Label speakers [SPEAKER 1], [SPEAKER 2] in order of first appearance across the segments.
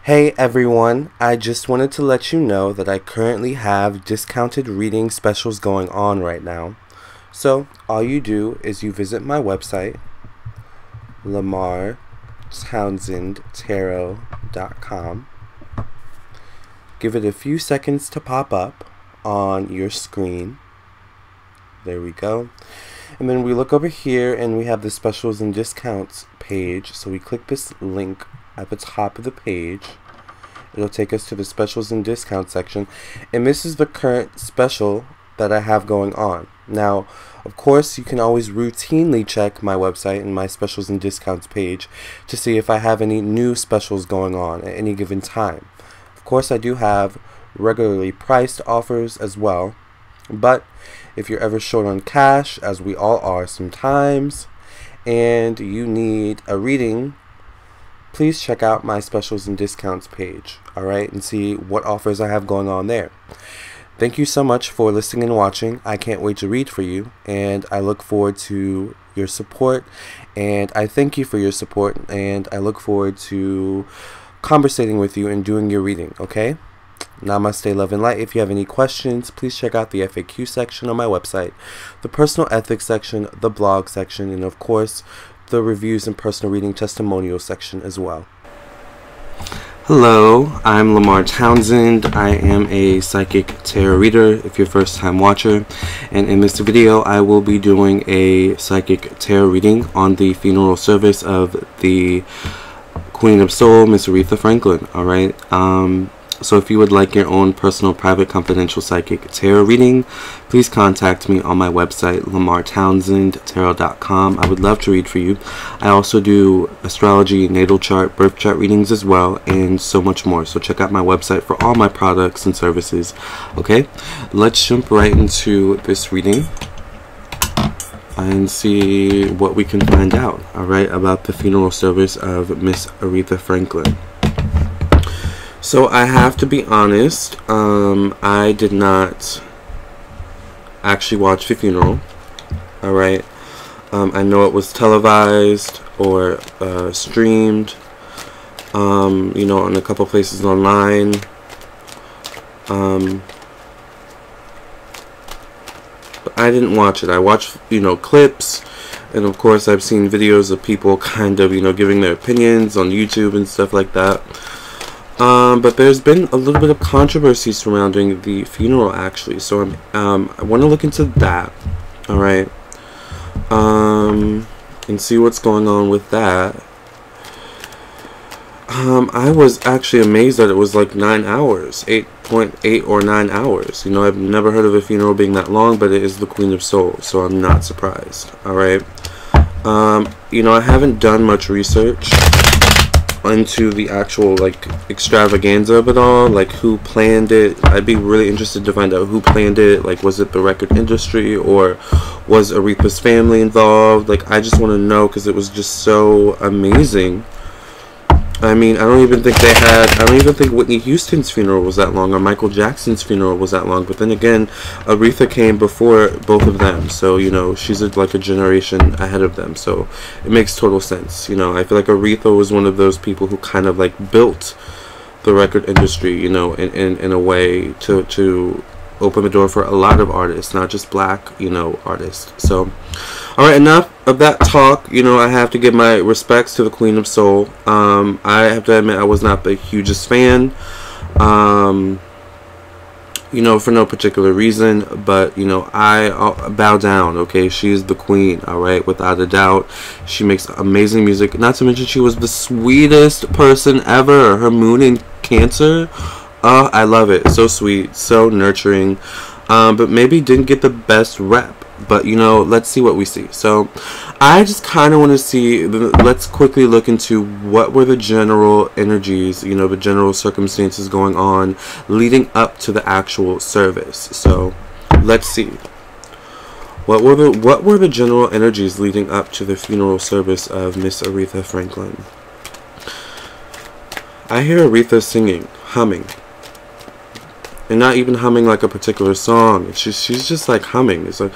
[SPEAKER 1] Hey everyone, I just wanted to let you know that I currently have discounted reading specials going on right now. So all you do is you visit my website, Lamarr TownsendTarot.com. Give it a few seconds to pop up on your screen. There we go. And then we look over here and we have the specials and discounts page. So we click this link at the top of the page. It'll take us to the specials and discounts section, and this is the current special that I have going on. Now, of course, you can always routinely check my website and my specials and discounts page to see if I have any new specials going on at any given time. Of course, I do have regularly priced offers as well, but if you're ever short on cash, as we all are sometimes, and you need a reading, please check out my specials and discounts page, alright, and see what offers I have going on there. Thank you so much for listening and watching. I can't wait to read for you, and I look forward to your support, and I thank you for your support, and I look forward to conversating with you and doing your reading, okay? Namaste, love, and light. If you have any questions, please check out the FAQ section on my website, the personal ethics section, the blog section, and of course, the reviews and personal reading testimonial section as well. Hello, I'm Lamarr Townsend. I am a psychic tarot reader if you're a first time watcher, and in this video I will be doing a psychic tarot reading on the funeral service of the Queen of Soul, Miss Aretha Franklin. Alright, so if you would like your own personal, private, confidential psychic tarot reading, please contact me on my website, lamarrtownsendtarot.com. I would love to read for you. I also do astrology, natal chart, birth chart readings as well, and so much more. So check out my website for all my products and services. Okay, let's jump right into this reading and see what we can find out, alright, about the funeral service of Miss Aretha Franklin. So I have to be honest, I did not actually watch the funeral, alright. I know it was televised or streamed, you know, in a couple places online. But I didn't watch it. I watched, you know, clips, and of course I've seen videos of people kind of, you know, giving their opinions on YouTube and stuff like that. But there's been a little bit of controversy surrounding the funeral, actually. So I want to look into that, all right, and see what's going on with that. I was actually amazed that it was like 9 hours, 8.8 or 9 hours. You know, I've never heard of a funeral being that long, but it is the Queen of Soul, so I'm not surprised. All right, you know, I haven't done much research into the actual like extravaganza of it all, like who planned it. I'd be really interested to find out who planned it. Like, was it the record industry, or was Aretha's family involved? Like, I just want to know, because it was just so amazing. I mean, I don't even think Whitney Houston's funeral was that long, or Michael Jackson's funeral was that long. But then again, Aretha came before both of them, so, you know, she's like a generation ahead of them, so it makes total sense. You know, I feel like Aretha was one of those people who kind of like built the record industry, you know, in a way to open the door for a lot of artists, not just black, you know, artists. So alright, enough of that talk. You know, I have to give my respects to the Queen of Soul. I have to admit I was not the hugest fan, you know, for no particular reason, but, you know, I bow down, okay? She is the queen, alright, without a doubt. She makes amazing music, not to mention she was the sweetest person ever. Her moon in Cancer, I love it. So sweet, so nurturing, but maybe didn't get the best rep. But, you know, let's see what we see. So I just kind of want to see, let's quickly look into what were the general energies, you know, the general circumstances going on leading up to the actual service. So let's see. What were the general energies leading up to the funeral service of Miss Aretha Franklin? I hear Aretha singing, humming. And not even humming like a particular song. It's just, she's just like humming. It's like,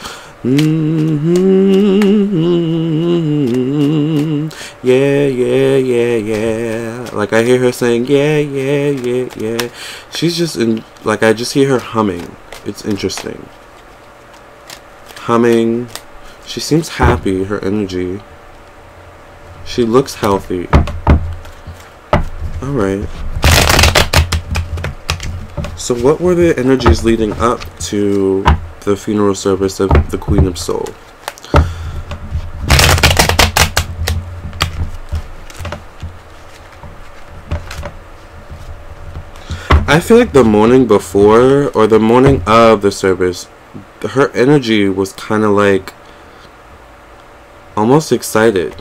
[SPEAKER 1] yeah, yeah, yeah, yeah. Like I hear her saying, yeah, yeah, yeah, yeah. She's just in, like I just hear her humming. It's interesting. Humming. She seems happy, her energy. She looks healthy. Alright. So what were the energies leading up to the funeral service of the Queen of Soul? I feel like the morning before or the morning of the service, her energy was kind of like almost excited.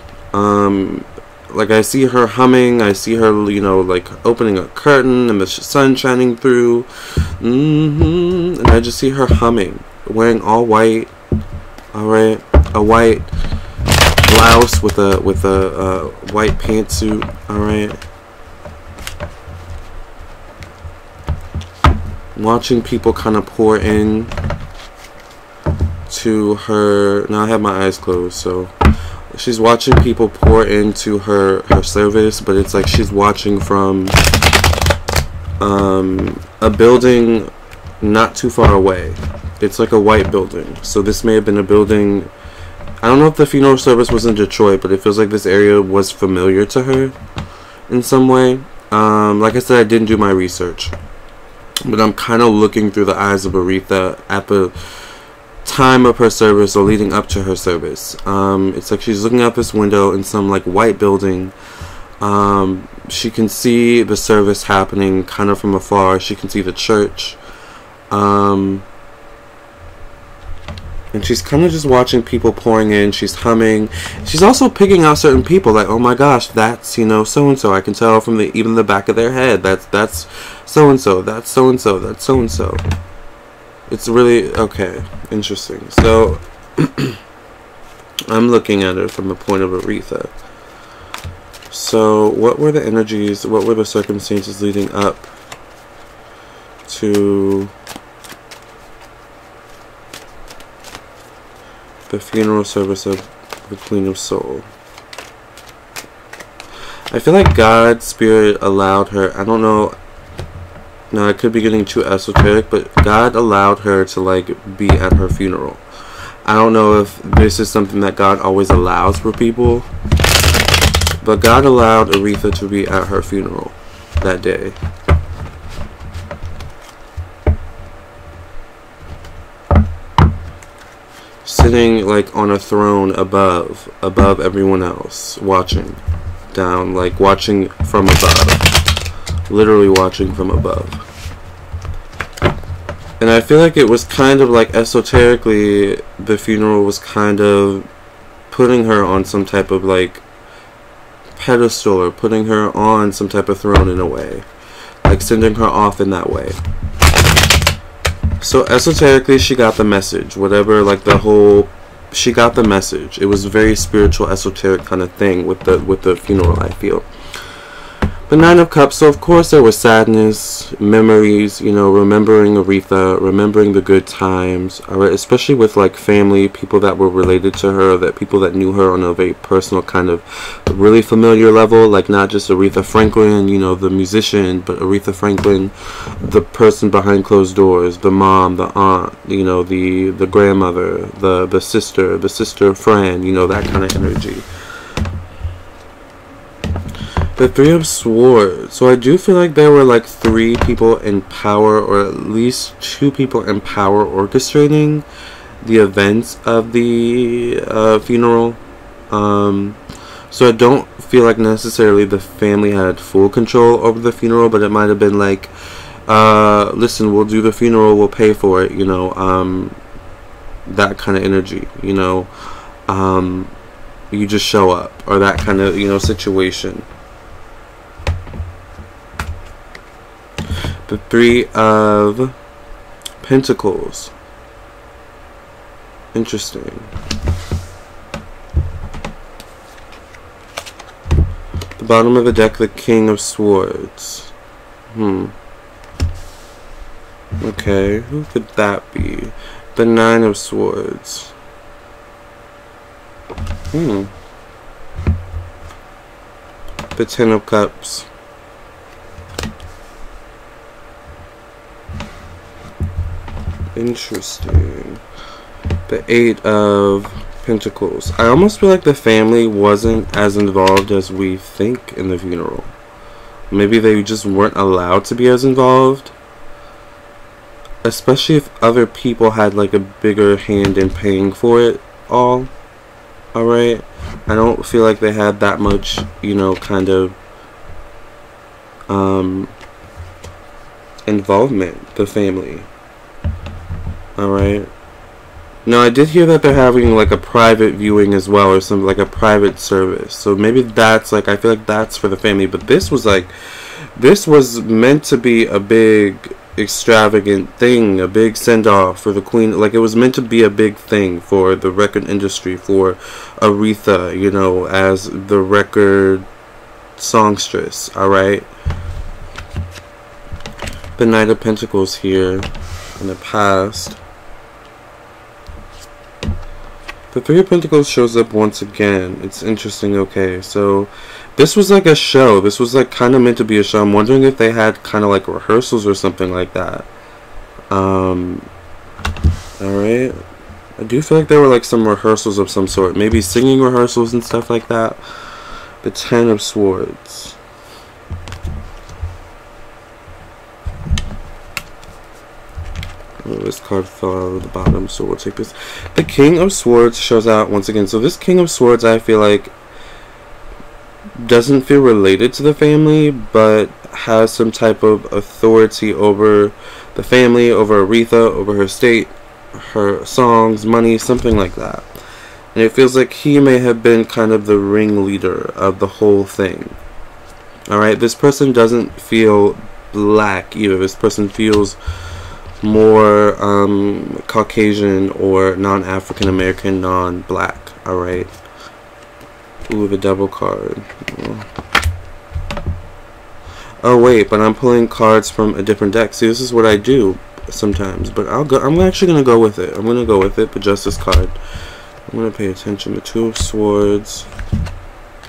[SPEAKER 1] Like I see her humming, I see her, you know, like opening a curtain and the sun shining through, and I just see her humming, wearing all white. All right, a white blouse with a white pantsuit. All right, watching people kind of pour in to her. Now I have my eyes closed, so. She's watching people pour into her service, but it's like she's watching from a building not too far away. It's like a white building. So this may have been a building. I don't know if the funeral service was in Detroit, but it feels like this area was familiar to her in some way. Like I said, I didn't do my research, but I'm kind of looking through the eyes of Aretha at the time of her service or leading up to her service. It's like she's looking out this window in some like white building. She can see the service happening kind of from afar. She can see the church, and she's kind of just watching people pouring in. She's humming. She's also picking out certain people, like, oh my gosh, that's, you know, so and so. I can tell from even the back of their head, that's so and so, that's so and so, that's so and so. It's really, okay, interesting. So, I'm looking at it from the point of Aretha. So, what were the energies, what were the circumstances leading up to the funeral service of the Queen of Soul? I feel like God's Spirit allowed her, I don't know, now I could be getting too esoteric, but God allowed her to like be at her funeral. I don't know if this is something that God always allows for people, but God allowed Aretha to be at her funeral that day. Sitting like on a throne above everyone else, watching down, like watching from above. Literally watching from above. And I feel like it was kind of like esoterically, the funeral was kind of putting her on some type of like pedestal, or putting her on some type of throne in a way, like sending her off in that way. So esoterically she got the message, whatever, like the whole, she got the message. It was a very spiritual, esoteric kind of thing with the funeral, I feel. The Nine of Cups, so of course there was sadness, memories, you know, remembering Aretha, remembering the good times, alright, especially with like family, people that were related to her, that people that knew her on a very personal kind of really familiar level, like not just Aretha Franklin, you know, the musician, but Aretha Franklin, the person behind closed doors, the mom, the aunt, you know, the grandmother, the sister friend, you know, that kind of energy. The Three of Swords. So I do feel like there were like 3 people in power, or at least 2 people in power orchestrating the events of the funeral. So I don't feel like necessarily the family had full control over the funeral, but it might have been like, listen, we'll do the funeral, we'll pay for it, you know, that kind of energy, you know, you just show up, or that kind of, you know, situation. The Three of Pentacles. Interesting. The bottom of the deck, the King of Swords. Okay, who could that be? The Nine of Swords. The Ten of Cups. Interesting. The Eight of Pentacles. I almost feel like the family wasn't as involved as we think in the funeral. Maybe they just weren't allowed to be as involved. Especially if other people had like a bigger hand in paying for it all. Alright? I don't feel like they had that much, you know, kind of involvement, the family. Alright? Now, I did hear that they're having like a private viewing as well, or something like a private service. So maybe that's like, I feel like that's for the family. But this was like, this was meant to be a big extravagant thing, a big send-off for the queen. Like, it was meant to be a big thing for the record industry, for Aretha, you know, as the record songstress. Alright? The Knight of Pentacles here in the past. The Three of Pentacles shows up once again. It's interesting. Okay, so this was like a show. This was like kind of meant to be a show. I'm wondering if they had kind of like rehearsals or something like that. Alright. I do feel like there were like some rehearsals of some sort. Maybe singing rehearsals and stuff like that. The Ten of Swords. Oh, this card fell out of the bottom, so we'll take this. The King of Swords shows out once again. So this King of Swords, I feel like, doesn't feel related to the family, but has some type of authority over the family, over Aretha, over her state, her songs, money, something like that. And it feels like he may have been kind of the ringleader of the whole thing. Alright, this person doesn't feel black either. This person feels more Caucasian or non-African American, non-black. Alright. Ooh, the Devil card. Oh wait, but I'm pulling cards from a different deck. See, this is what I do sometimes, but I'm actually gonna go with it. I'm gonna go with it. The Justice card. I'm gonna pay attention. The Two of Swords.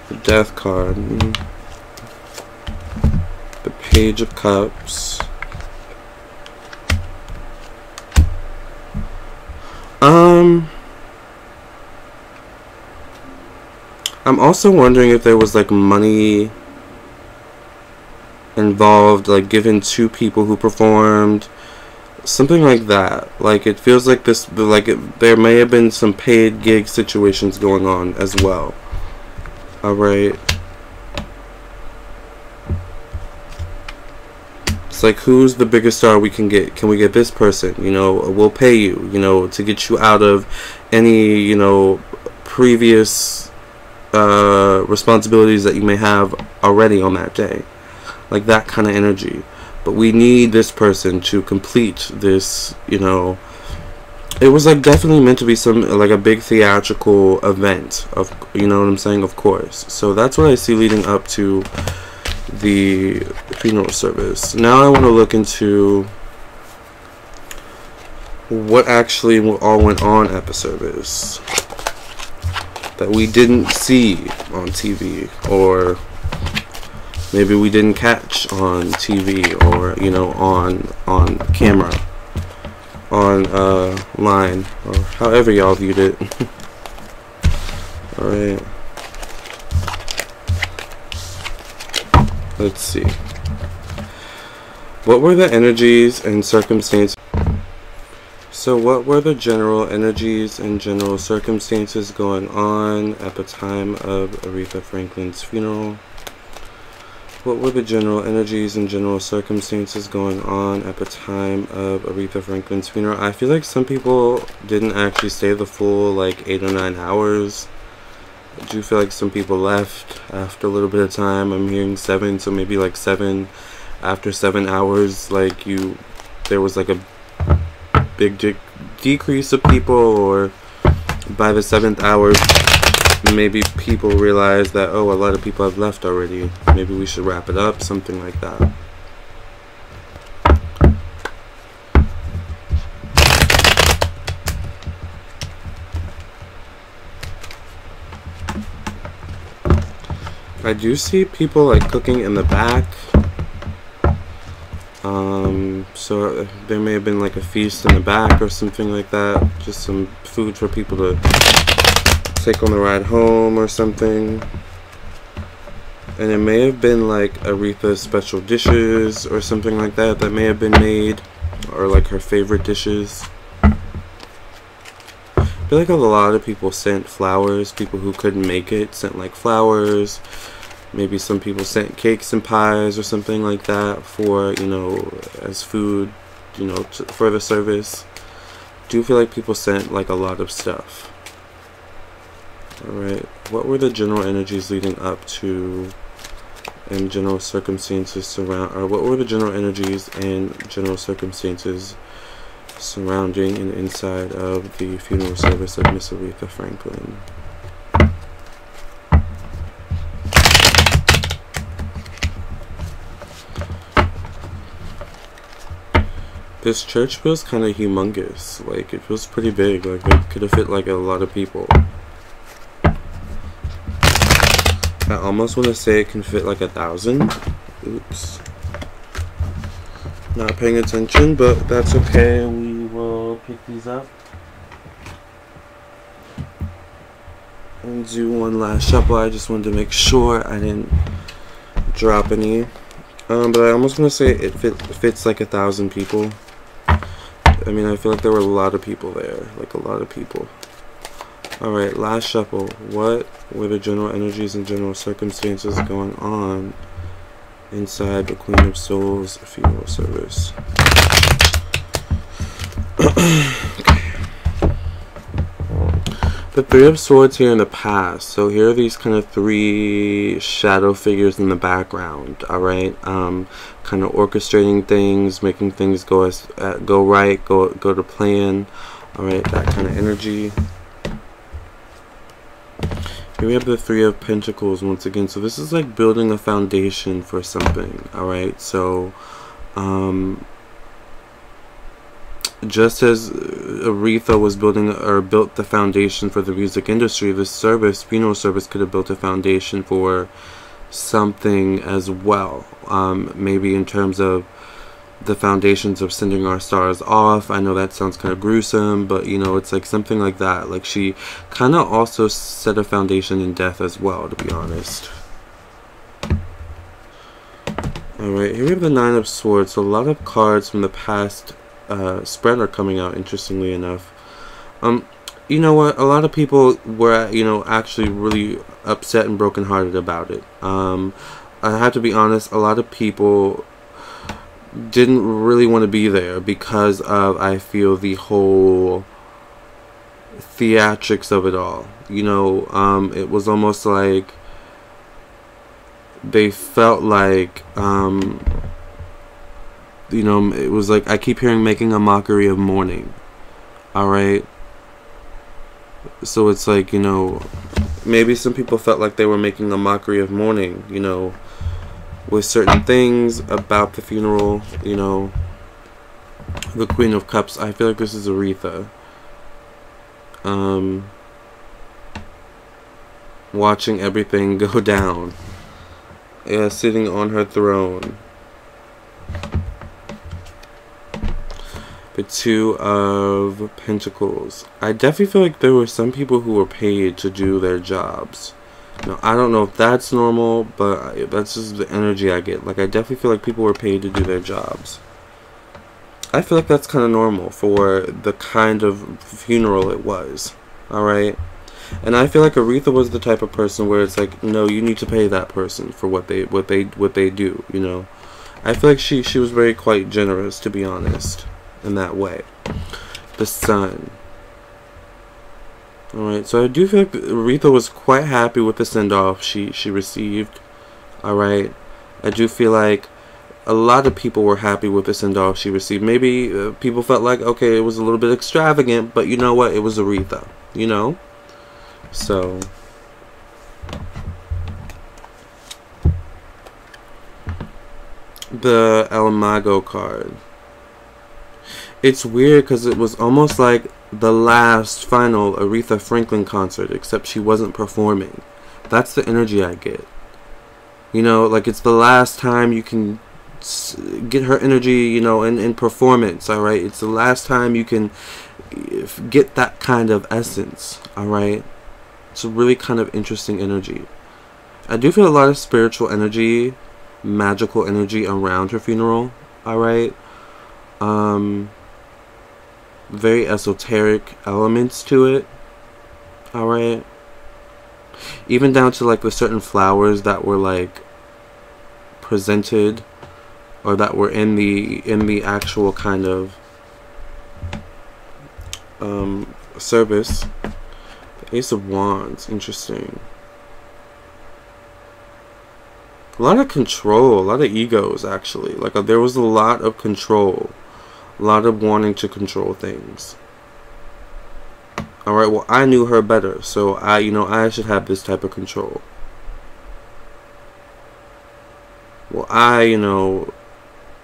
[SPEAKER 1] The Death card. The Page of Cups. I'm also wondering if there was like money involved, like given to people who performed, something like that. Like, it feels like this, like there may have been some paid gig situations going on as well. Alright. It's like, who's the biggest star we can get? Can we get this person? You know, we'll pay you, you know, to get you out of any, you know, previous responsibilities that you may have already on that day. Like that kind of energy. But we need this person to complete this, you know. It was like definitely meant to be some, like a big theatrical event, of, you know what I'm saying, of course. So that's what I see leading up to the funeral service. Now I want to look into what actually all went on at the service that we didn't see on TV, or maybe we didn't catch on TV, or, you know, on camera, on line, or however y'all viewed it. Alright. Let's see. What were the energies and circumstances? So what were the general energies and general circumstances going on at the time of Aretha Franklin's funeral? What were the general energies and general circumstances going on at the time of Aretha Franklin's funeral? I feel like some people didn't actually stay the full, like, 8 or 9 hours. I do feel like some people left after a little bit of time. I'm hearing 7, so maybe like 7, after 7 hours, like there was like a big decrease of people, or by the 7th hour, maybe people realize that, oh, a lot of people have left already. Maybe we should wrap it up, something like that. I do see people like cooking in the back. So there may have been like a feast in the back or something like that. Just some food for people to take on the ride home or something. And it may have been like Aretha's special dishes or something like that that may have been made, or like her favorite dishes. I feel like a lot of people sent flowers. People who couldn't make it sent like flowers. Maybe some people sent cakes and pies or something like that for, you know, as food, you know, for the service. I do feel like people sent like a lot of stuff. Alright, what were the general energies leading up to and general circumstances surround, or what were the general energies and general circumstances surrounding and inside of the funeral service of Miss Aretha Franklin? This church feels kind of humongous. Like, it feels pretty big. Like, it could have fit like a lot of people. I almost want to say it can fit like 1,000. Oops. Not paying attention, but that's okay. We will pick these up and do one last shuffle. I just wanted to make sure I didn't drop any. But I almost want to say it fits like 1,000 people. I mean, I feel like there were a lot of people there. Like, a lot of people. Alright, last shuffle. What were the general energies and general circumstances going on inside the Queen of Souls funeral service? Okay. The Three of Swords here in the past. So here are these kind of three shadow figures in the background. Alright, kind of orchestrating things, making things go right, go to plan. Alright, that kind of energy. Here we have the Three of Pentacles once again. So this is like building a foundation for something. Alright, so just as Aretha was building or built the foundation for the music industry, this service, funeral service, could have built a foundation for something as well. Maybe in terms of the foundations of sending our stars off. I know that sounds kind of gruesome, but you know, it's like something like that. Like, she kind of also set a foundation in death as well, to be honest. Alright, here we have the Nine of Swords. So a lot of cards from the past spread are coming out, interestingly enough. You know what, a lot of people were, you know, actually really upset and brokenhearted about it. I have to be honest, a lot of people didn't really want to be there because of, I feel, the whole theatrics of it all. You know, it was almost like they felt like, you know, it was like, I keep hearing making a mockery of mourning. Alright? So it's like, you know, maybe some people felt like they were making a mockery of mourning, you know, with certain things about the funeral, you know. The Queen of Cups, I feel like this is Aretha. Watching everything go down. Yeah, sitting on her throne. The Two of Pentacles. I definitely feel like there were some people who were paid to do their jobs. Now, I don't know if that's normal, but that's just the energy I get. Like, I definitely feel like people were paid to do their jobs. I feel like that's kind of normal for the kind of funeral it was. Alright? And I feel like Aretha was the type of person where it's like, no, you need to pay that person for what they do, you know. I feel like she was very quite generous, to be honest, in that way. The Sun. Alright, so I do feel like Aretha was quite happy with the send-off she received. Alright, I do feel like a lot of people were happy with the send-off she received. Maybe people felt like, okay, it was a little bit extravagant, but you know what? It was Aretha, you know? So the El Mago card. It's weird because it was almost like the last final Aretha Franklin concert, except she wasn't performing. That's the energy I get. You know, like it's the last time you can get her energy, you know, in performance, alright? It's the last time you can get that kind of essence, alright? It's a really kind of interesting energy. I do feel a lot of spiritual energy, magical energy around her funeral, alright? Very esoteric elements to it, alright? Even down to like the certain flowers that were like presented, or that were in the actual kind of service. The Ace of Wands, interesting. A lot of control, a lot of egos actually. Like there was a lot of control, a lot of wanting to control things. Alright, well I knew her better, so I should have this type of control. Well I,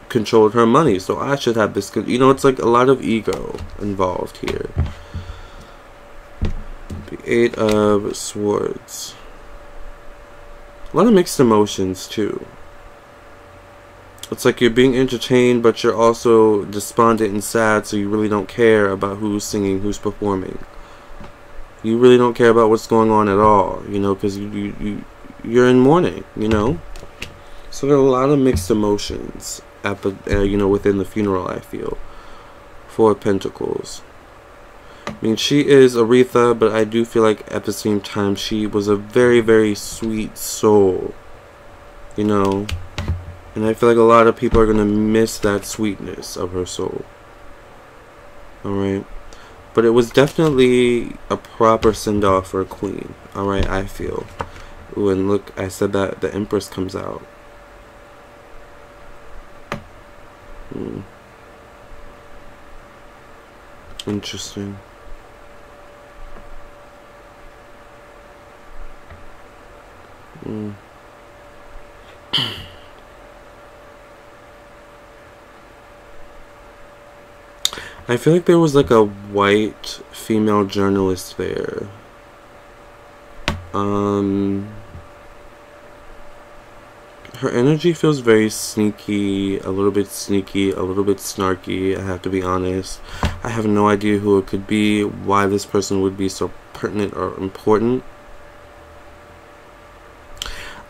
[SPEAKER 1] controlled her money, so I should have this, it's like a lot of ego involved here. The Eight of Swords. A lot of mixed emotions too. It's like you're being entertained, but you're also despondent and sad, so you really don't care about who's singing, who's performing. You really don't care about what's going on at all, because you're in mourning, So there are a lot of mixed emotions at the, within the funeral, I feel. Four of Pentacles. I mean, she is Aretha, but I do feel like at the same time she was a very, very sweet soul, And I feel like a lot of people are going to miss that sweetness of her soul. Alright? But it was definitely a proper send-off for a queen. Alright, I feel. Ooh, and look, I said that the Empress comes out. Interesting. I feel like there was like a white female journalist there. Her energy feels very sneaky, a little bit snarky, I have to be honest. I have no idea who it could be, why this person would be so pertinent or important.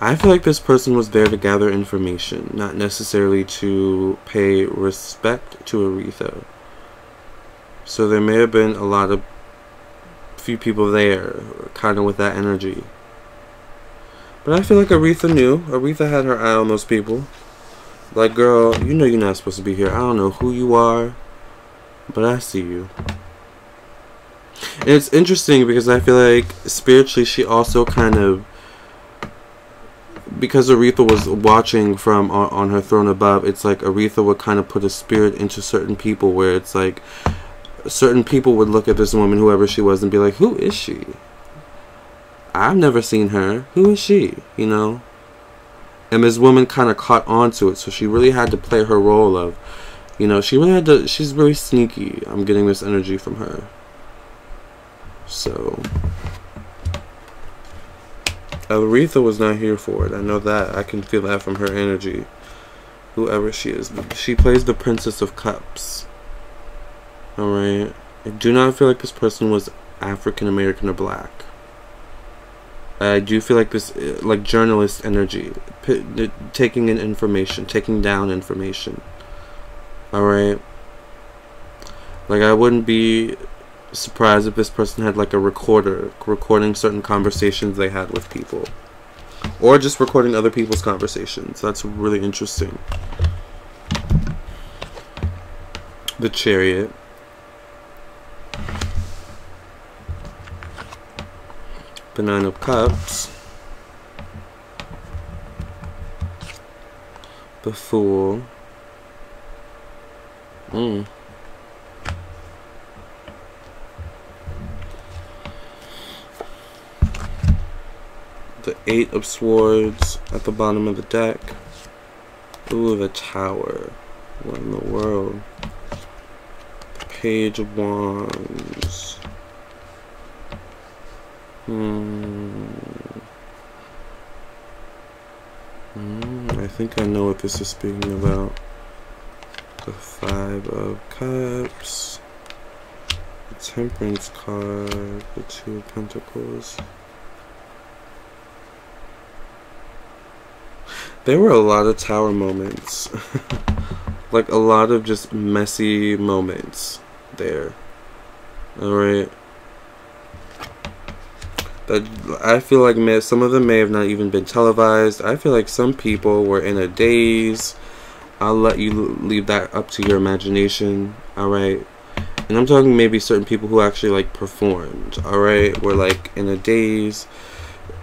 [SPEAKER 1] I feel like this person was there to gather information, not necessarily to pay respect to Aretha. So there may have been few people there, kind of with that energy. But I feel like Aretha knew. Aretha had her eye on those people. Like, girl, you're not supposed to be here. I don't know who you are, but I see you. And it's interesting because I feel like spiritually she also kind of, because Aretha was watching from on her throne above, it's like Aretha would kind of put a spirit into certain people where it's like certain people would look at this woman, whoever she was, and be like, who is she? I've never seen her. Who is she? And this woman kind of caught on to it, so she really had to play her role of, she really had to, she's really sneaky. I'm getting this energy from her. So Aretha was not here for it. I know that. I can feel that from her energy. Whoever she is. She plays the Princess of Cups. Alright. I do not feel like this person was African American or black. I do feel like this, like journalist energy, taking in information, taking down information. Alright? Like, I wouldn't be surprised if this person had like a recorder, recording certain conversations they had with people. Or just recording other people's conversations. That's really interesting. The Chariot. The Nine of Cups. The Fool. The Eight of Swords at the bottom of the deck. Ooh, the Tower. What in the world? The Page of Wands. I think I know what this is speaking about. The Five of Cups, the Temperance card, the Two of Pentacles. There were a lot of tower moments. Like a lot of just messy moments there. Alright. That I feel like some of them may have not even been televised. I feel like some people were in a daze. I'll let you leave that up to your imagination. Alright. And I'm talking maybe certain people who actually like performed. Alright. Were like in a daze.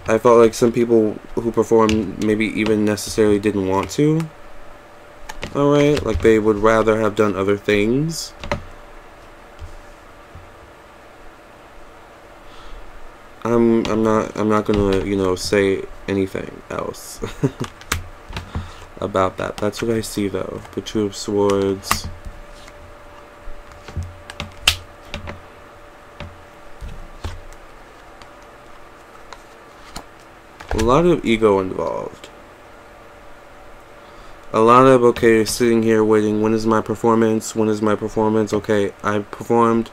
[SPEAKER 1] I felt like some people who performed maybe even necessarily didn't want to. Alright. Like they would rather have done other things. I'm not gonna, you know, say anything else about that. That's what I see though. The Two of Swords. A lot of ego involved. A lot of, okay, sitting here waiting, when is my performance? When is my performance? Okay, I performed.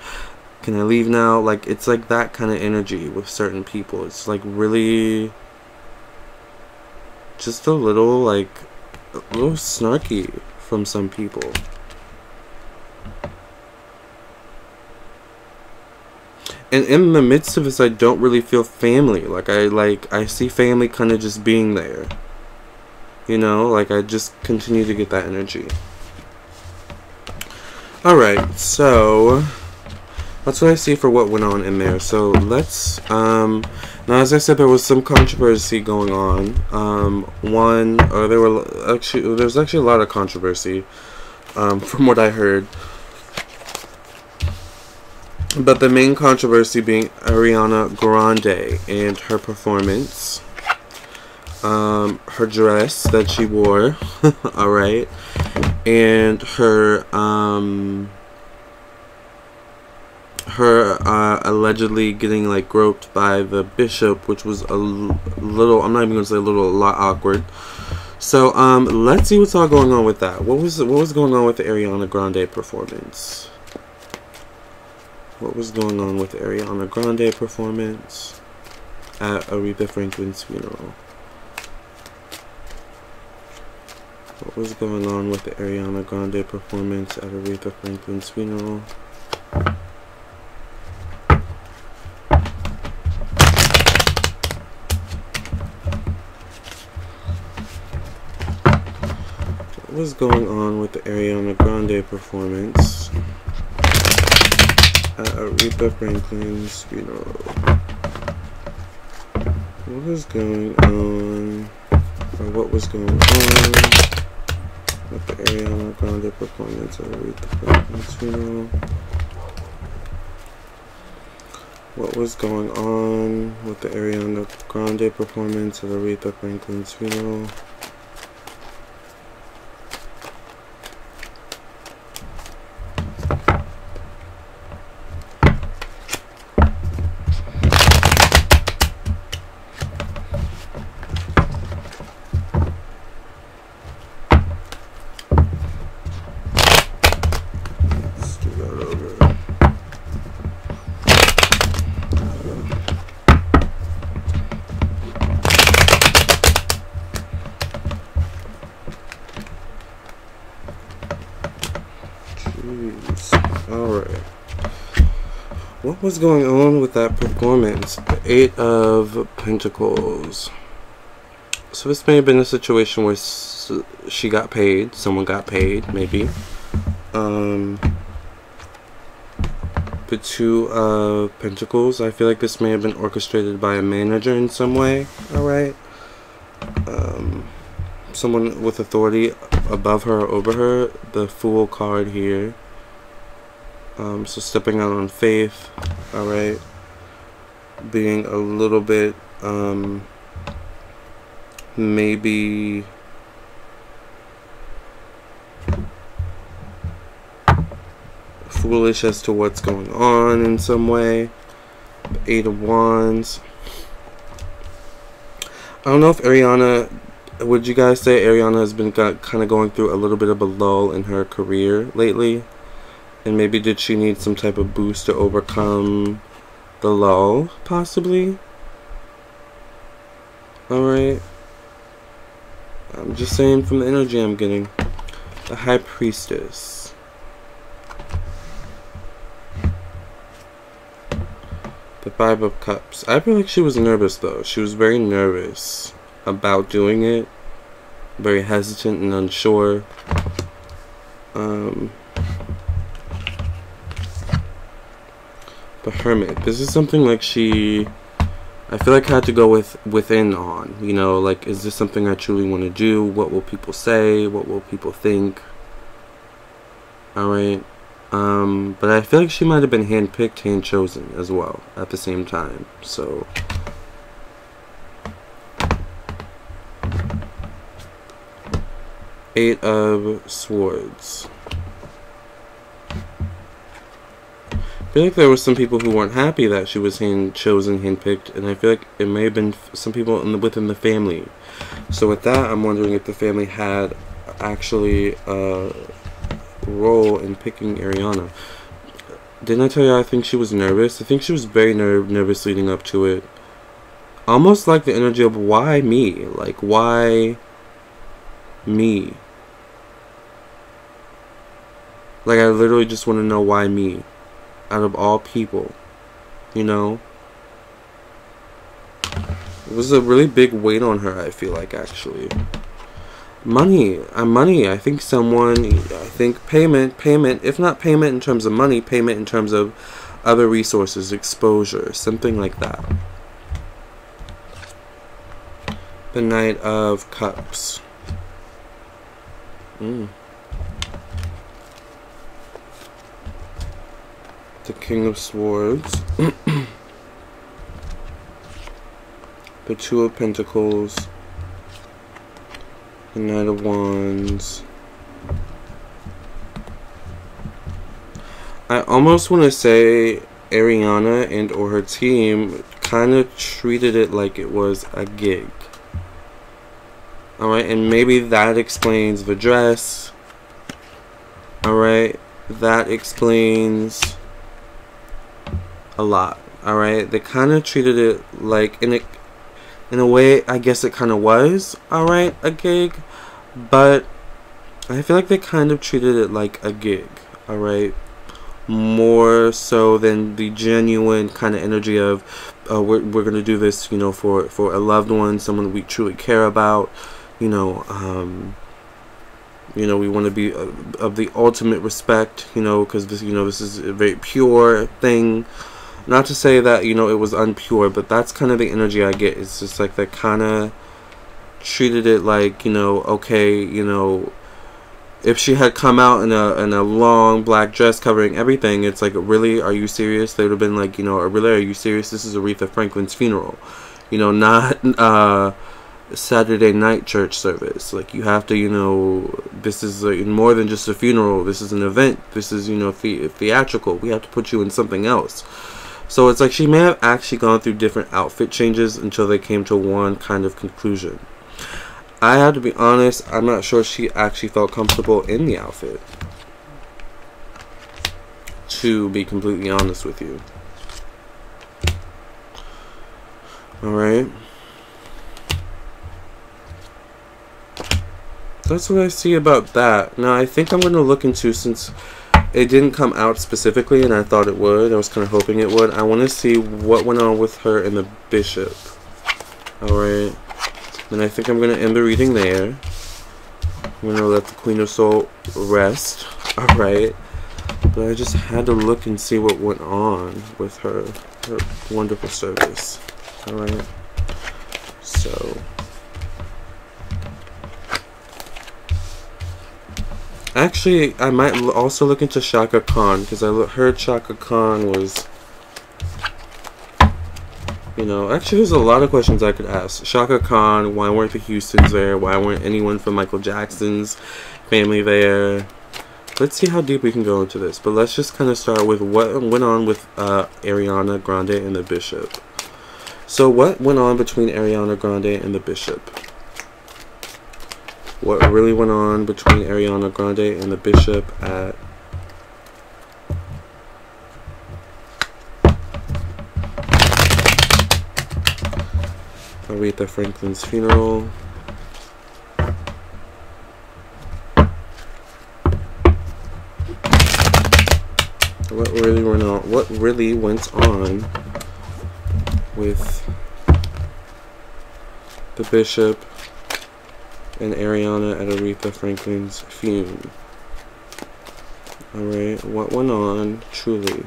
[SPEAKER 1] Can I leave now? Like, it's like that kind of energy with certain people. It's like really just a little snarky from some people. And in the midst of this, I don't really feel family. I see family kind of just being there. You know, like I just continue to get that energy. Alright, so that's what I see for what went on in there. So let's, now as I said, there was some controversy going on. There's actually a lot of controversy, from what I heard. But the main controversy being Ariana Grande and her performance. Her dress that she wore, alright, and her allegedly getting like groped by the bishop, which was a little, I'm not even gonna say a lot awkward. So let's see what's all going on with that. What was going on with the Ariana Grande performance? What was going on with the Ariana Grande performance at Aretha Franklin's funeral? What was going on with the Ariana Grande performance at Aretha Franklin's funeral? What was going on with the Ariana Grande performance at Aretha Franklin's funeral? What was going on, or what was going on with the Ariana Grande performance at Aretha Franklin's funeral? What was going on with the Ariana Grande performance at Aretha Franklin's funeral? Alright. What was going on with that performance? The Eight of Pentacles. So this may have been a situation where she got paid. Someone got paid, maybe. The Two of Pentacles. I feel like this may have been orchestrated by a manager in some way. Alright. Someone with authority above her or over her. The Fool card here. So stepping out on faith. Alright. Being a little bit maybe foolish as to what's going on in some way. The Eight of Wands. I don't know if Ariana would you guys say Ariana has been kind of going through a little bit of a lull in her career lately? And maybe did she need some type of boost to overcome the lull, possibly? Alright. I'm just saying from the energy I'm getting. The High Priestess. The Five of Cups. I feel like she was nervous though. She was very nervous about doing it. Very hesitant and unsure. The Hermit. This is something like she, I feel like, had to go within on. You know, like, is this something I truly want to do? What will people say? What will people think? Alright. But I feel like she might have been handpicked, hand-chosen as well at the same time. So, Eight of Swords. I feel like there were some people who weren't happy that she was hand-chosen, hand-picked, and I feel like it may have been some people within the family. So with that, I'm wondering if the family had actually a role in picking Ariana. Didn't I tell you I think she was nervous? I think she was very nervous leading up to it. Almost like the energy of, why me? Like, why me? Like, I literally just want to know why me. Out of all people, you know, it was a really big weight on her. I feel like, actually, money. I think payment. If not payment in terms of money, payment in terms of other resources, exposure, something like that. The Knight of Cups. The King of Swords. The Two of Pentacles. The Knight of Wands. I almost want to say Ariana and or her team kind of treated it like it was a gig. Alright, and maybe that explains the dress. Alright, that explains a lot. Alright, they kind of treated it like, in a way, I guess it kind of was, alright, a gig, but I feel like they kind of treated it like a gig, alright, more so than the genuine kind of energy of, we're gonna do this, you know, for a loved one, someone we truly care about, you know, we want to be of the ultimate respect, you know, because this, you know, this is a very pure thing. Not to say that, you know, it was unpure, but that's kind of the energy I get. It's just like they kind of treated it like, you know, okay, you know, if she had come out in a long black dress covering everything, it's like, really, are you serious? They would have been like, you know, really, are you serious? This is Aretha Franklin's funeral, you know, not Saturday night church service. Like, you have to, you know, this is more than just a funeral. This is an event. This is, you know, theatrical. We have to put you in something else. So it's like she may have actually gone through different outfit changes until they came to one kind of conclusion. I have to be honest, I'm not sure she actually felt comfortable in the outfit, to be completely honest with you. Alright. That's what I see about that. Now, I think I'm going to look into, since it didn't come out specifically and I thought it would, I was kind of hoping it would, I want to see what went on with her and the Bishop. Alright. And I think I'm going to end the reading there. I'm going to let the Queen of Soul rest. Alright. But I just had to look and see what went on with her wonderful service. Alright. So, actually, I might also look into Chaka Khan, because I heard Chaka Khan was, you know, actually there's a lot of questions I could ask. Chaka Khan, why weren't the Houstons there? Why weren't anyone from Michael Jackson's family there? Let's see how deep we can go into this. But let's just kind of start with what went on with Ariana Grande and the Bishop. So what went on between Ariana Grande and the Bishop? what really went on between Ariana Grande and the bishop at Aretha Franklin's funeral. What really went on with the bishop and Ariana at Aretha Franklin's funeral. Alright, what went on truly?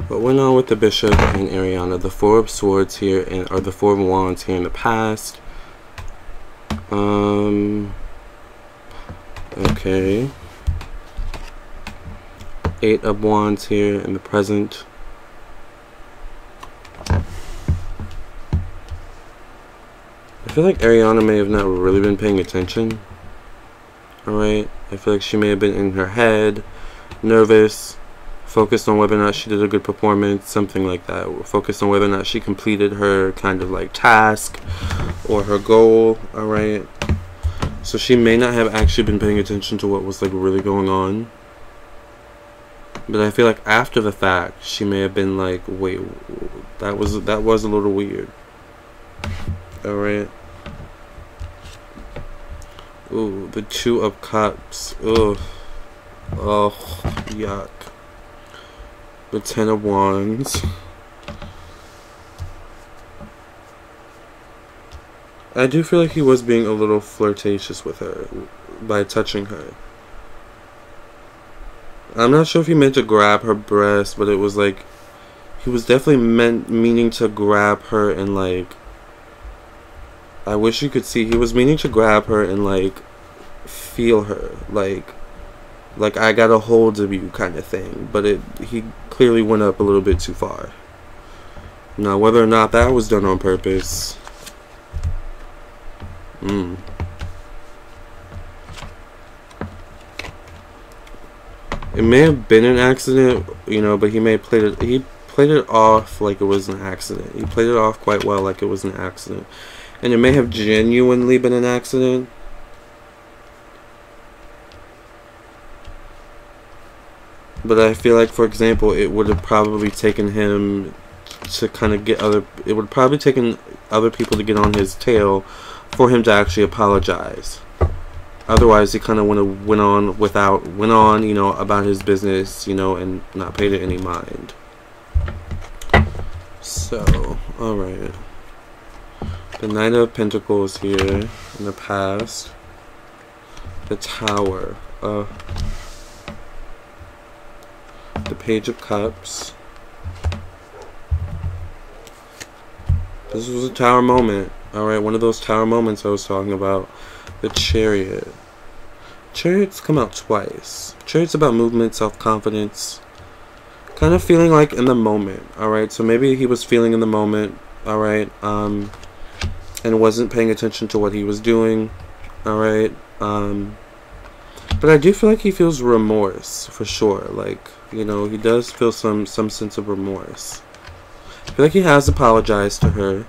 [SPEAKER 1] What went on with the bishop and Ariana? The Four of Swords here, or the Four of Wands here in the past. Okay. Eight of Wands here in the present. I feel like Ariana may have not really been paying attention. Alright? I feel like she may have been in her head, nervous, focused on whether or not she did a good performance, something like that. Focused on whether or not she completed her kind of like task or her goal, alright? So she may not have actually been paying attention to what was like really going on. But I feel like after the fact, she may have been like, wait, that was a little weird. Alright. Ooh, the Two of Cups. Ugh. Oh, yuck. The Ten of Wands. I do feel like he was being a little flirtatious with her by touching her. I'm not sure if he meant to grab her breast, but it was like he was definitely meaning to grab her and like, I wish you could see, he was meaning to grab her and like feel her, like I got a hold of you kind of thing, but he clearly went up a little bit too far. Now whether or not that was done on purpose, it may have been an accident, you know, but he played it off like it was an accident. He played it off quite well like it was an accident. And it may have genuinely been an accident. But I feel like, for example, it would have probably taken him to kind of get it would have probably taken other people to get on his tail for him to actually apologize. Otherwise, he kind of went on, you know, about his business, you know, and not paid it any mind. So, alright. The Knight of Pentacles here in the past. The Tower. The Page of Cups. This was a tower moment. Alright, one of those tower moments I was talking about. The Chariot. Chariot's come out twice. Chariot's about movement, self-confidence. Kind of feeling like in the moment. Alright, so maybe he was feeling in the moment. Alright, and wasn't paying attention to what he was doing. Alright, but I do feel like he feels remorse, for sure. Like, you know, he does feel some sense of remorse. I feel like he has apologized to her.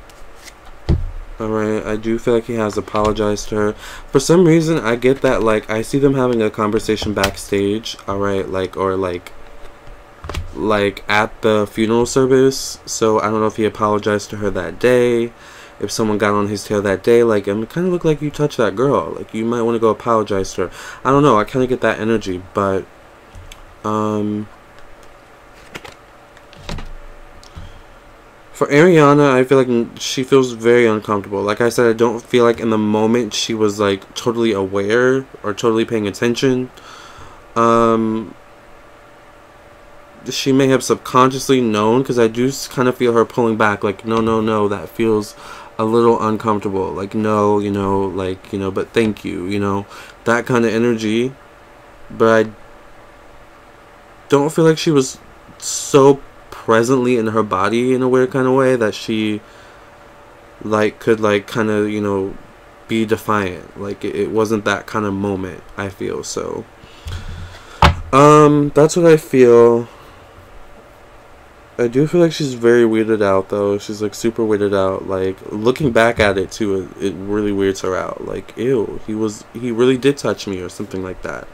[SPEAKER 1] Alright, I do feel like he has apologized to her. For some reason, I get that, like, I see them having a conversation backstage, alright, like, or, like, at the funeral service. So, I don't know if he apologized to her that day, if someone got on his tail that day, like, it kind of looked like you touched that girl. Like, you might want to go apologize to her. I don't know, I kind of get that energy, but, for Ariana, I feel like she feels very uncomfortable. Like I said, I don't feel like in the moment she was like totally aware or totally paying attention. she may have subconsciously known, because I do kind of feel her pulling back, like, no, no, no, that feels a little uncomfortable, like, no, you know, like, you know, but thank you, you know, that kind of energy. But I don't feel like she was so presently in her body in a weird kind of way that she, like, could, like, kind of, you know, be defiant. Like, it wasn't that kind of moment, I feel. So that's what I feel. I do feel like she's very weirded out, though. She's, like, super weirded out. Like, looking back at it, too, it really weirds her out. Like, ew, he really did touch me, or something like that.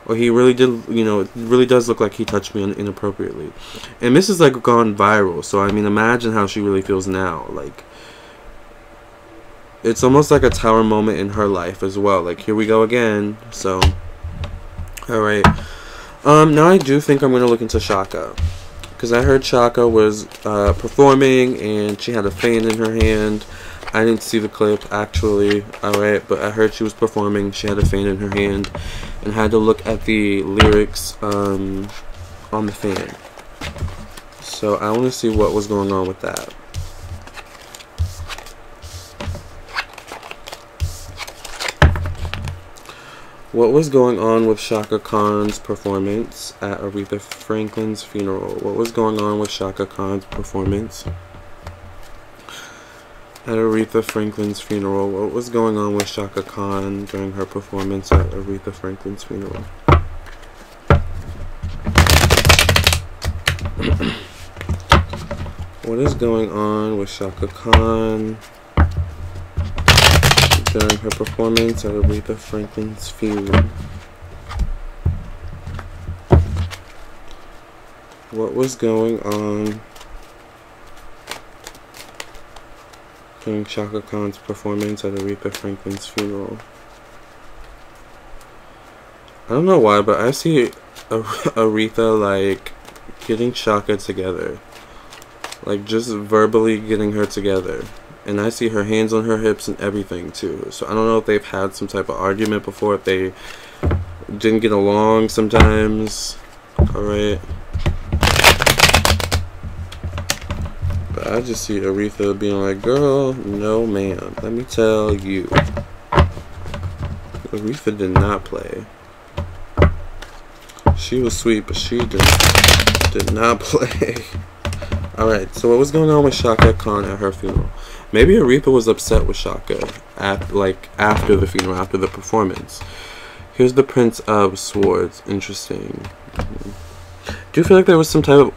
[SPEAKER 1] Or he really did, you know, it really does look like he touched me inappropriately. And this is, like, gone viral. So, I mean, imagine how she really feels now. Like, it's almost like a tower moment in her life as well. Like, here we go again. So, alright. Now I do think I'm going to look into Shaka. Because I heard Shaka was performing and she had a fan in her hand. I didn't see the clip, actually. Alright, but I heard she was performing. She had a fan in her hand. And had to look at the lyrics on the fan. So I want to see what was going on with that. What was going on with Shaka Khan's performance at Aretha Franklin's funeral? What was going on with Shaka Khan's performance at Aretha Franklin's funeral? What was going on with Shaka Khan during her performance at Aretha Franklin's funeral? What is going on with Shaka Khan during her performance at Aretha Franklin's funeral? What was going on during Shaka Khan's performance at Aretha Franklin's funeral? I don't know why, but I see Aretha, like, getting Shaka together. Like, just verbally getting her together. And I see her hands on her hips and everything, too. So I don't know if they've had some type of argument before, if they didn't get along sometimes. Alright. But I just see Aretha being like, girl, no ma'am. Let me tell you. Aretha did not play. She was sweet, but she did not play. Alright, so what was going on with Shaka Khan at her funeral? Maybe Aretha was upset with Shaka after the funeral, after the performance. Here's the Prince of Swords. Interesting. Do you feel like there was some type of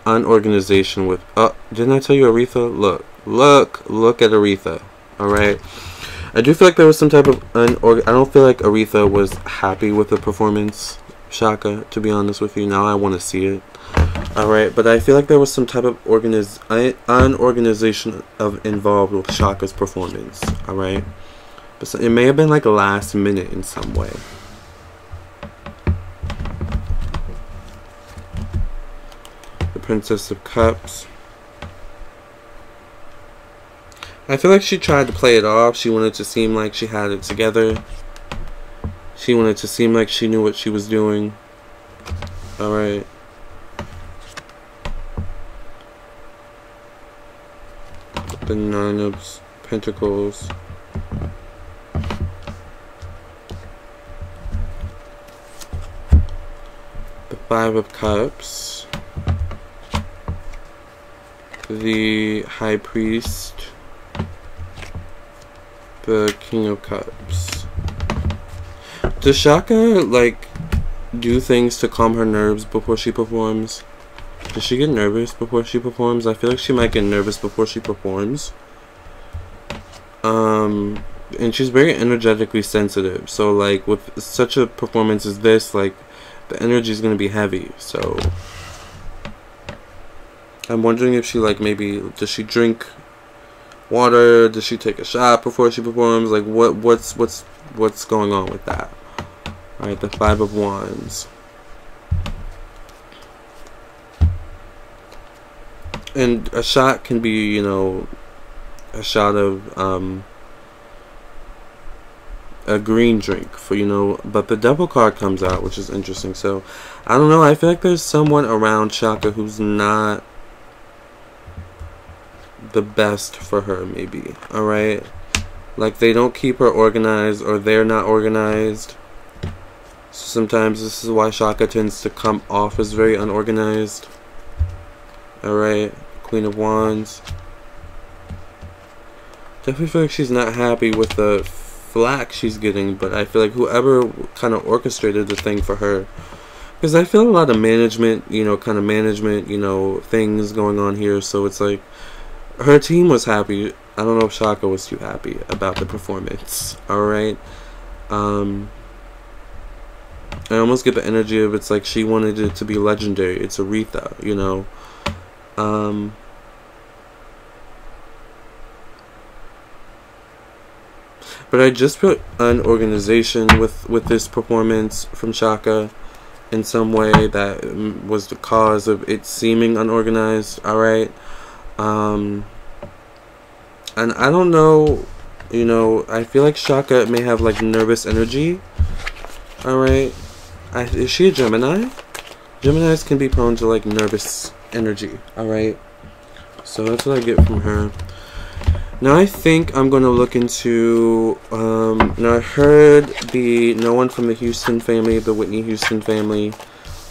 [SPEAKER 1] unorganization with... didn't I tell you Aretha? Look at Aretha. Alright? I do feel like there was some type of I don't feel like Aretha was happy with the performance, Shaka, to be honest with you. Now I want to see it. Alright, but I feel like there was some type of unorganization involved with Shaka's performance. Alright? But so, it may have been like last minute in some way. The Princess of Cups. I feel like she tried to play it off. She wanted to seem like she had it together. She wanted to seem like she knew what she was doing. Alright. The Nine of Pentacles. The Five of Cups. The High Priest. The King of Cups. Does Shaka, like, do things to calm her nerves before she performs? Does she get nervous before she performs? I feel like she might get nervous before she performs. And she's very energetically sensitive. So, like, with such a performance as this, like, the energy is going to be heavy. So, I'm wondering if she, like, maybe, does she drink water? Does she take a shot before she performs? Like, what's going on with that? Alright, the Five of Wands. And a shot can be, you know, a shot of a green drink for, you know, but the devil card comes out, which is interesting. So I don't know, I feel like there's someone around Shaka who's not the best for her, maybe. Alright, like they don't keep her organized, or they're not organized. So sometimes this is why Shaka tends to come off as very unorganized. Alright, Queen of Wands. Definitely feel like she's not happy with the flack she's getting, but I feel like whoever kind of orchestrated the thing for her, because I feel a lot of management, you know, kind of management, you know, things going on here. So it's like her team was happy. I don't know if Shaka was too happy about the performance. Alright. I almost get the energy of it's like she wanted it to be legendary. It's Aretha, you know. But I just put an organization with this performance from Shaka in some way that was the cause of it seeming unorganized. Alright. And I don't know, you know, I feel like Shaka may have like nervous energy. Alright. Is she a Gemini? Geminis can be prone to like nervous energy. Alright. So that's what I get from her. Now I think I'm going to look into, now I heard no one from the Houston family, the Whitney Houston family,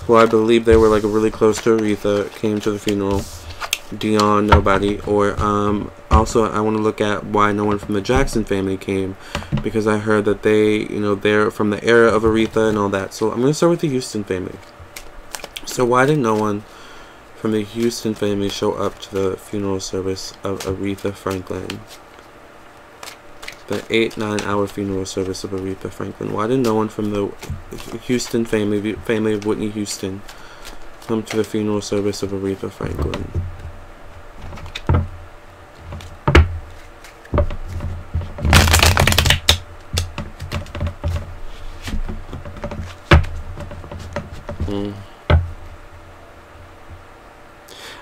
[SPEAKER 1] who I believe they were like really close to Aretha, came to the funeral. Dion, nobody. Or, also I want to look at why no one from the Jackson family came, because I heard that they, you know, they're from the era of Aretha and all that. So I'm going to start with the Houston family. So why did no one from the Houston family show up to the funeral service of Aretha Franklin? The 8-9 hour funeral service of Aretha Franklin. Why did no one from the Houston family of Whitney Houston, come to the funeral service of Aretha Franklin?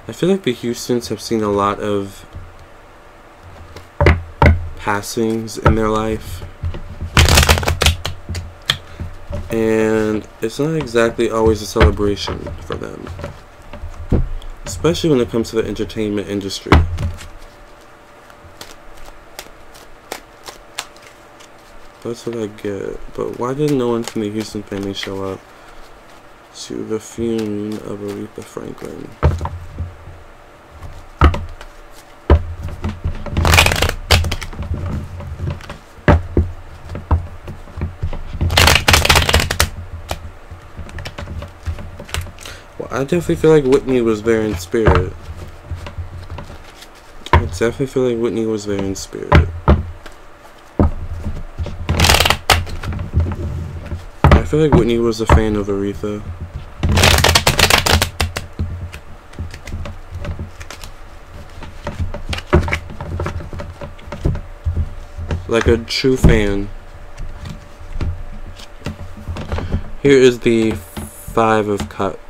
[SPEAKER 1] I feel like the Houstons have seen a lot of passings in their life, and it's not exactly always a celebration for them, especially when it comes to the entertainment industry. That's what I get. But why did no one from the Houston family show up to the funeral of Aretha Franklin? I definitely feel like Whitney was there in spirit. I definitely feel like Whitney was there in spirit. I feel like Whitney was a fan of Aretha. Like a true fan. Here is the 5 of Cups.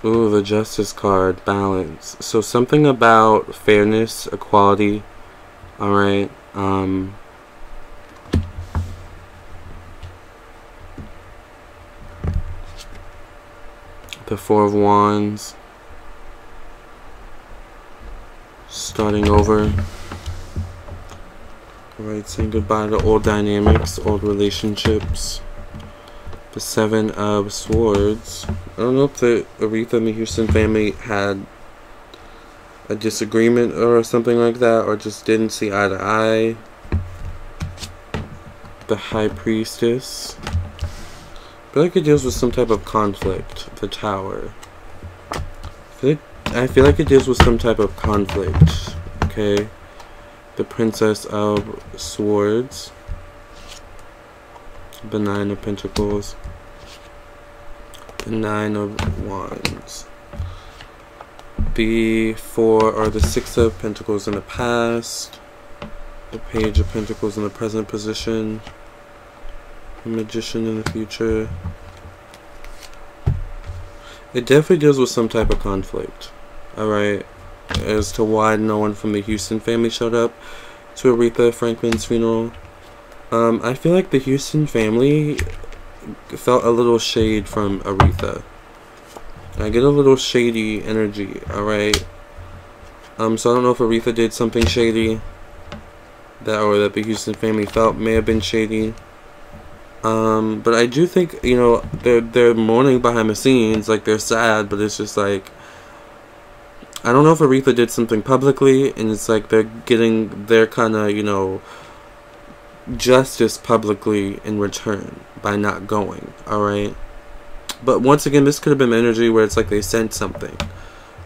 [SPEAKER 1] Ooh, the Justice card, balance. So something about fairness, equality. Alright, the 4 of Wands. Starting over. Alright, saying goodbye to old dynamics, old relationships. The 7 of Swords. I don't know if the Aretha and the Houston family had a disagreement or something like that, or just didn't see eye to eye. The High Priestess. I feel like it deals with some type of conflict. The Tower. I feel like it deals with some type of conflict. Okay. The Princess of Swords. The 9 of Pentacles. The 9 of Wands. The 4 or the 6 of Pentacles in the past. The Page of Pentacles in the present position. The Magician in the future. It definitely deals with some type of conflict. Alright. As to why no one from the Houston family showed up to Aretha Franklin's funeral. I feel like the Houston family felt a little shade from Aretha. I get a little shady energy, alright? So I don't know if Aretha did something shady that the Houston family felt may have been shady. But I do think, you know, they're mourning behind the scenes, like they're sad, but it's just like, I don't know if Aretha did something publicly, and it's like they're getting their kind of, you know, justice publicly in return by not going, alright? But once again, this could have been energy where it's like they sent something,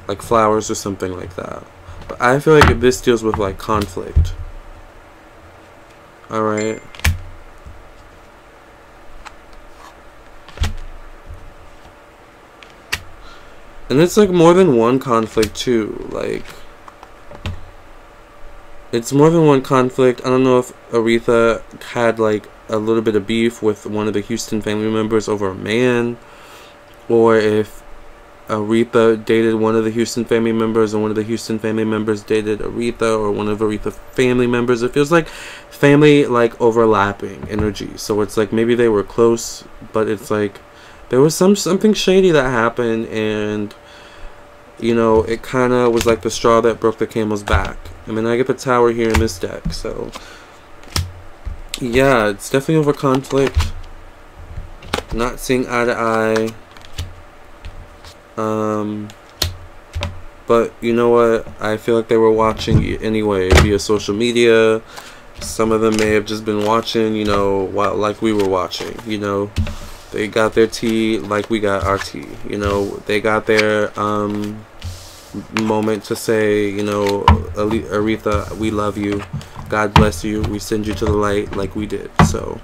[SPEAKER 1] like flowers or something like that. But I feel like this deals with like conflict, alright? And it's like more than one conflict too, like it's more than one conflict. I don't know if Aretha had like a little bit of beef with one of the Houston family members over a man, or if Aretha dated one of the Houston family members and one of the Houston family members dated Aretha, or one of Aretha's family members. It feels like family like overlapping energy. So it's like maybe they were close, but it's like there was something shady that happened, and you know, it kind of was like the straw that broke the camel's back. I mean, I get the Tower here in this deck, so yeah, it's definitely over conflict, not seeing eye to eye. But you know what? I feel like they were watching anyway via social media. Some of them may have just been watching, you know, while like we were watching. You know, they got their tea like we got our tea. You know, they got their moment to say, you know, Aretha, we love you, God bless you, we send you to the light, like we did. So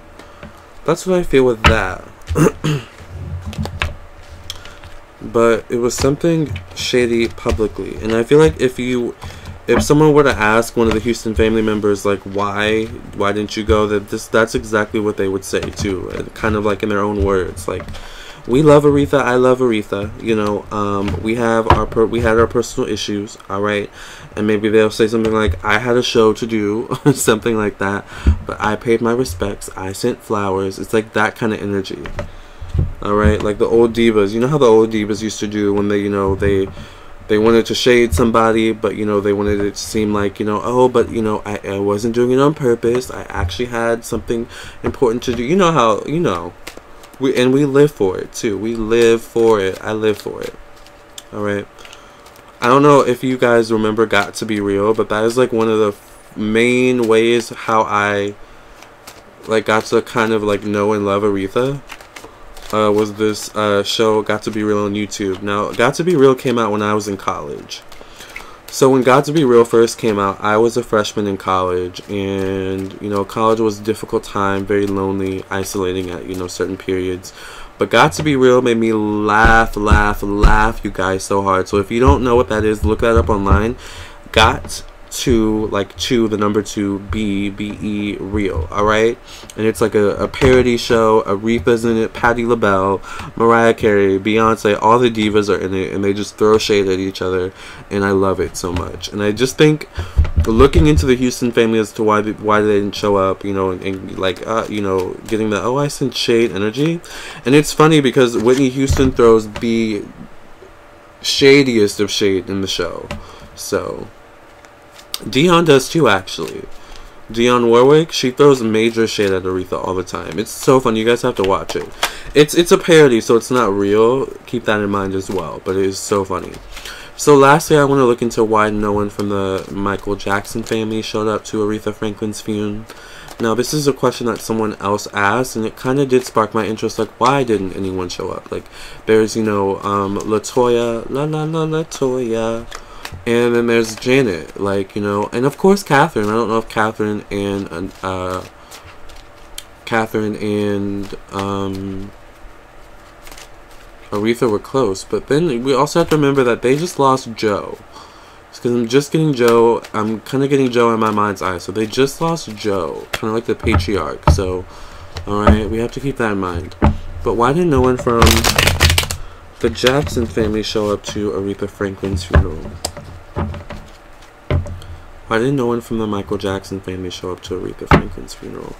[SPEAKER 1] that's what I feel with that. But it was something shady publicly, and I feel like if someone were to ask one of the Houston family members like why didn't you go, that's exactly what they would say too, kind of like in their own words, like, we love Aretha, I love Aretha, you know, we had our personal issues, alright, and maybe they'll say something like, I had a show to do, something like that, but I paid my respects, I sent flowers. It's like that kind of energy, alright, like the old divas. You know how the old divas used to do when they, you know, they wanted to shade somebody, but, you know, they wanted it to seem like, you know, oh, but, you know, I wasn't doing it on purpose, I actually had something important to do. You know how, you know, we live for it too. We live for it. I live for it. Alright. I don't know if you guys remember Got to Be Real, but that is like one of the main ways how I like got to kind of like know and love Aretha. Was this show Got to Be Real on YouTube. Now, Got to Be Real came out when I was in college. So when Got to Be Real first came out, I was a freshman in college, and, you know, college was a difficult time, very lonely, isolating at, you know, certain periods. But Got to Be Real made me laugh, you guys, so hard. So if you don't know what that is, look that up online. Got to, like, the number 2, B-E, real, alright? And it's like a parody show. Aretha's in it, Patti LaBelle, Mariah Carey, Beyonce, all the divas are in it, and they just throw shade at each other, and I love it so much. And I just think, looking into the Houston family as to why they didn't show up, you know, and like, you know, getting the, oh, I sent shade energy. And it's funny because Whitney Houston throws the shadiest of shade in the show. So Dionne does too, actually. Dionne Warwick, she throws major shade at Aretha all the time. It's so fun. You guys have to watch it. It's a parody, so it's not real. Keep that in mind as well. But it is so funny. So lastly, I want to look into why no one from the Michael Jackson family showed up to Aretha Franklin's funeral. Now, this is a question that someone else asked, and it kind of did spark my interest. Like, why didn't anyone show up? Like, there's, you know, LaToya, LaToya. And then there's Janet, like, you know, and of course Catherine. I don't know if Catherine and Aretha were close, but then we also have to remember that they just lost Joe. Because I'm just getting Joe, I'm kind of getting Joe in my mind's eye. So they just lost Joe, kind of like the patriarch. So, alright, we have to keep that in mind. But why did no one from the Jackson family show up to Aretha Franklin's funeral? Why didn't no one from the Michael Jackson family show up to Aretha Franklin's funeral?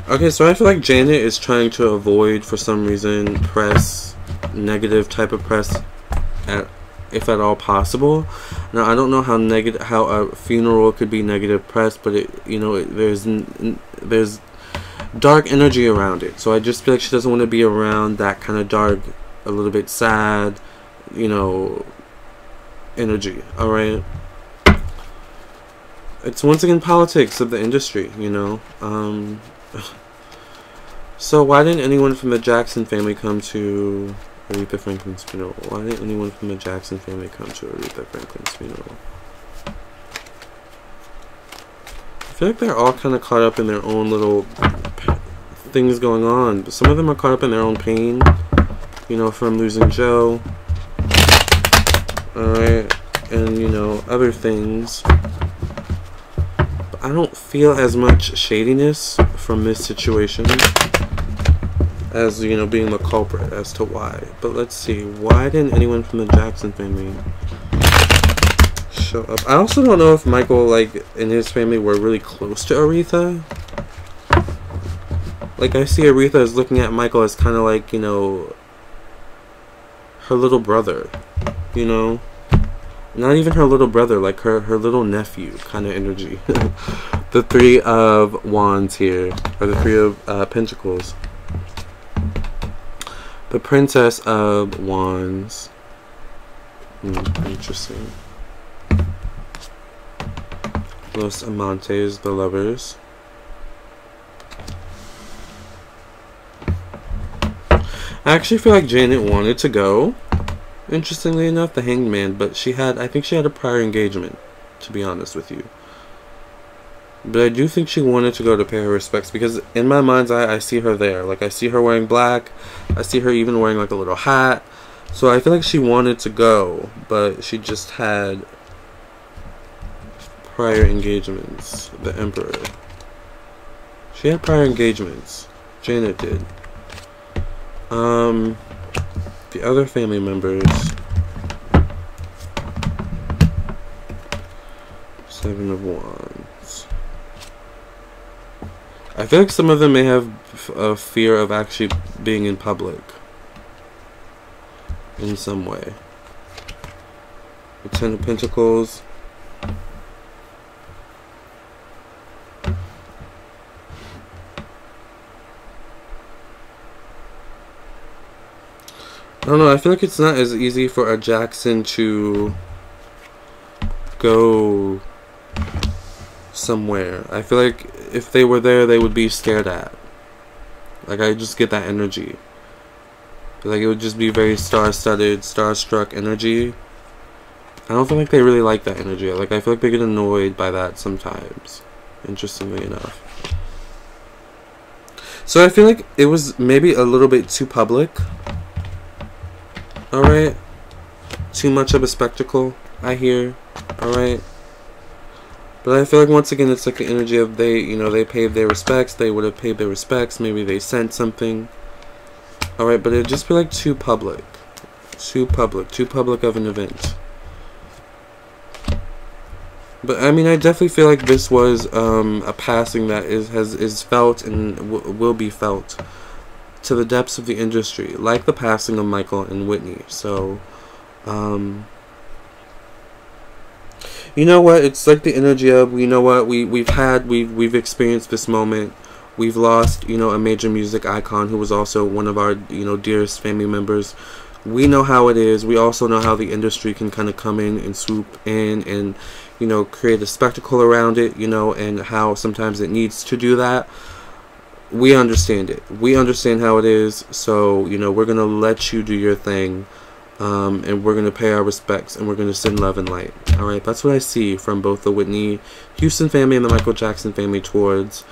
[SPEAKER 1] Okay, so I feel like Janet is trying to avoid, for some reason, press, negative type of press, if at all possible. Now, I don't know how a funeral could be negative press, but there's dark energy around it. So I just feel like she doesn't want to be around that kind of dark, a little bit sad, energy. All right. It's once again politics of the industry, So why didn't anyone from the Jackson family come to Aretha Franklin's funeral? Why didn't anyone from the Jackson family come to Aretha Franklin's funeral? I feel like they're all kind of caught up in their own little things going on. But some of them are caught up in their own pain, from losing Joe. Alright. And, other things. But I don't feel as much shadiness from this situation as, being the culprit as to why. But let's see. Why didn't anyone from the Jackson family show up? I also don't know if Michael, and his family were really close to Aretha. I see Aretha as looking at Michael as kind of like, her little brother. Not even her little brother, like her little nephew kind of energy. The Three of Wands here, or the Three of Pentacles. The Princess of Wands. Interesting. Los Amantes, the lovers. I actually feel like Janet wanted to go, interestingly enough, the Hanged Man, but I think she had a prior engagement, to be honest with you. But I do think she wanted to go to pay her respects, because in my mind's eye, I see her there. I see her wearing black. I see her even wearing, a little hat. So I feel like she wanted to go, but she just had prior engagements. The Emperor. She had prior engagements. Janet did. The other family members. Seven of Wands. I feel like some of them may have a fear of actually being in public in some way. The Ten of Pentacles. I don't know, I feel like it's not as easy for a Jackson to go somewhere. I feel like if they were there, they would be stared at. I just get that energy. It would just be very star-studded, starstruck energy. I don't feel like they really like that energy. I feel like they get annoyed by that sometimes, interestingly enough. So I feel like it was maybe a little bit too public. Alright? Too much of a spectacle, I hear. Alright? But I feel like once again it's the energy of they paid their respects, they would have paid their respects, maybe they sent something. Alright, but it'd just be too public. Too public of an event. But I mean, I definitely feel like this was a passing that is felt and will be felt to the depths of the industry, like the passing of Michael and Whitney. So, you know what? It's like the energy of, you know what? We've experienced this moment. We've lost, a major music icon who was also one of our, dearest family members. We know how it is. We also know how the industry can kind of come in and swoop in and, create a spectacle around it, and how sometimes it needs to do that. We understand it. We understand how it is. So, we're going to let you do your thing. And we're going to pay our respects, and we're going to send love and light. Alright, that's what I see from both the Whitney Houston family and the Michael Jackson family towards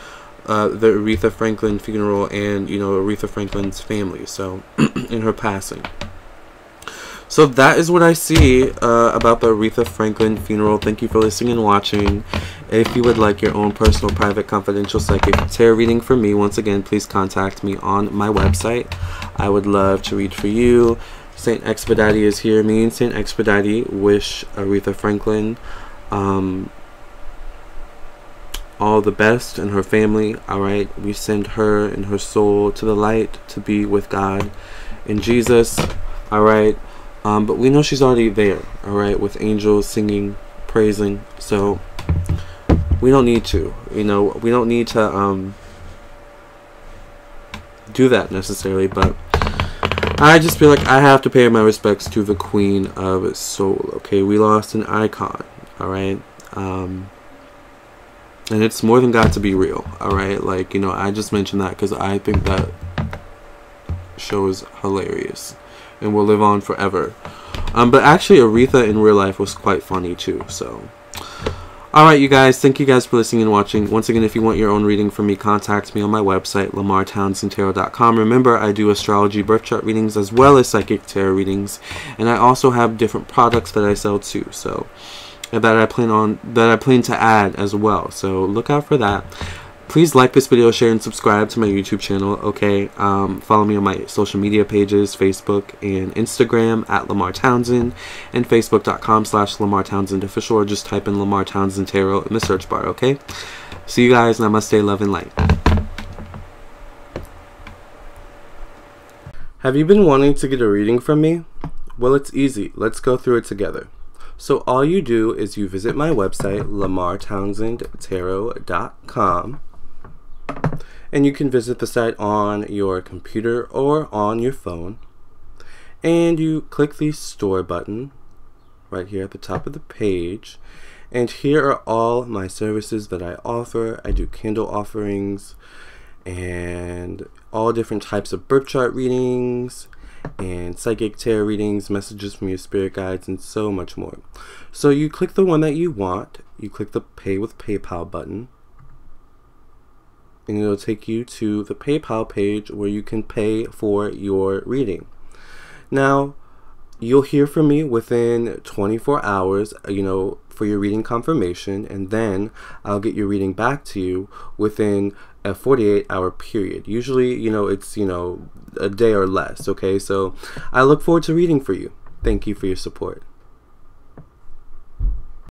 [SPEAKER 1] the Aretha Franklin funeral and, Aretha Franklin's family, so, in her passing. So that is what I see about the Aretha Franklin funeral. Thank you for listening and watching. If you would like your own personal, private, confidential psychic tarot reading for me, once again, please contact me on my website. I would love to read for you. Saint Expedite is here. Me and Saint Expedite wish Aretha Franklin all the best and her family. Alright, we send her and her soul to the light to be with God and Jesus. Alright, but we know she's already there, alright, with angels singing, praising. So we don't need to, you know, we don't need to do that necessarily, but I just feel like I have to pay my respects to the Queen of Soul. Okay, we lost an icon. Alright, and it's more than got to be real. Alright, like, you know, I just mentioned that because I think that show is hilarious and will live on forever. But actually Aretha in real life was quite funny too. So alright, you guys, thank you guys for listening and watching. Once again, if you want your own reading from me, contact me on my website, lamarrtownsendtarot.com. Remember, I do astrology, birth chart readings, as well as psychic tarot readings, and I also have different products that I sell too, so that I plan to add as well. So look out for that. Please like this video, share, and subscribe to my YouTube channel, okay? Follow me on my social media pages, Facebook and Instagram at Lamarr Townsend, and Facebook.com/Lamarr Townsend Official, or just type in Lamarr Townsend Tarot in the search bar, okay? See you guys, namaste, love, and light. Have you been wanting to get a reading from me? Well, it's easy. Let's go through it together. So all you do is you visit my website, lamarrtownsendtarot.com. And you can visit the site on your computer or on your phone. And you click the store button right here at the top of the page. And here are all my services that I offer. I do candle offerings and all different types of birth chart readings and psychic tarot readings, messages from your spirit guides, and so much more. So you click the one that you want. You click the Pay with PayPal button. And it'll take you to the PayPal page where you can pay for your reading. Now, you'll hear from me within 24 hours, you know, for your reading confirmation, and then I'll get your reading back to you within a 48-hour period. Usually, you know, it's, you know, a day or less, okay? So I look forward to reading for you. Thank you for your support.